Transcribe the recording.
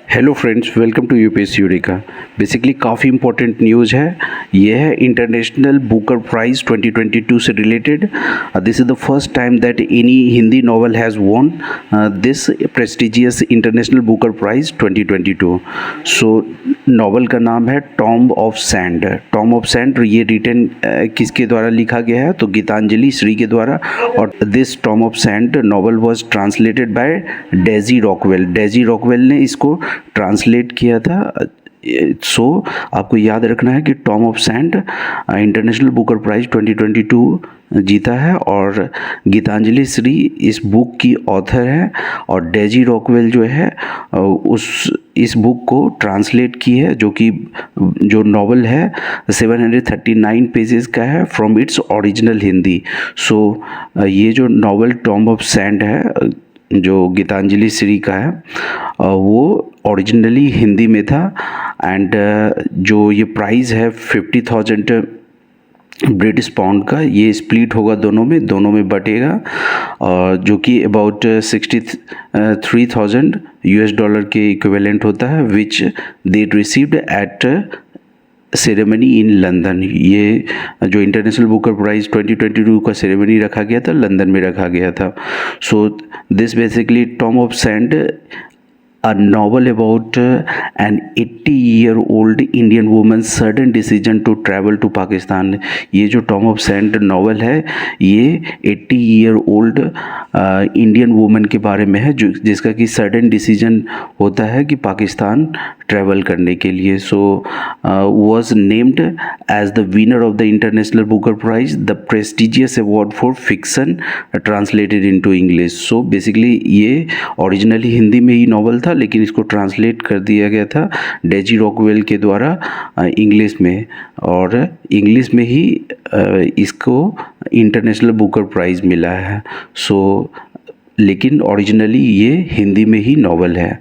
Hello friends, welcome to UPSC Eureka. Basically काफ़ी important news है। ये है इंटरनेशनल बुकर प्राइज़ 2022 से रिलेटेड। This is the first time that any Hindi novel has won this prestigious international Booker prize 2022। So novel का नाम है tomb of sand. Tomb of sand ये रिटन किसके द्वारा लिखा गया है? तो गीतांजलि श्री के द्वारा। और this tomb of sand novel was translated bye Daisy Rockwell. Daisy Rockwell ने इसको ट्रांसलेट किया था। सो आपको याद रखना है कि tomb of sand international Booker prize 2022 जीता है और गीतांजलि श्री इस बुक की ऑथर है और डेजी रॉकवेल जो है इस बुक को ट्रांसलेट की है, जो नॉवल है 739 पेजेस का है फ्रॉम इट्स ओरिजिनल हिंदी। सो ये जो नॉवल टॉम्ब ऑफ सैंड है जो गीतांजलि श्री का है वो ओरिजिनली हिंदी में था। एंड जो ये प्राइस है 50,000 ब्रिटिश पाउंड का, ये स्प्लिट होगा दोनों में बटेगा, जो कि अबाउट 63,000 यूएस डॉलर के इक्विवेलेंट होता है, which they received at ceremony in London. ये जो इंटरनेशनल बुकर प्राइज़ 2022 का सेरेमनी रखा गया था, लंदन में रखा गया था। So this basically Tom of sand, a novel about an 80-year-old Indian woman's sudden decision to travel to Pakistan। ये जो टॉम ऑफ सैंड नॉवल है ये 80-year-old इंडियन वुमन के बारे में है जिसका कि सडन डिसीजन होता है कि पाकिस्तान ट्रैवल करने के लिए। So was named as the winner of the international Booker prize, the prestigious award for fiction translated into English. सो बेसिकली ये ओरिजिनली हिंदी में ही नॉवल था लेकिन इसको ट्रांसलेट कर दिया गया था डेजी रॉकवेल के द्वारा इंग्लिश में, और इंग्लिश में ही इसको इंटरनेशनल बुकर प्राइज़ मिला है। सो लेकिन ओरिजिनली ये हिंदी में ही नॉवल है।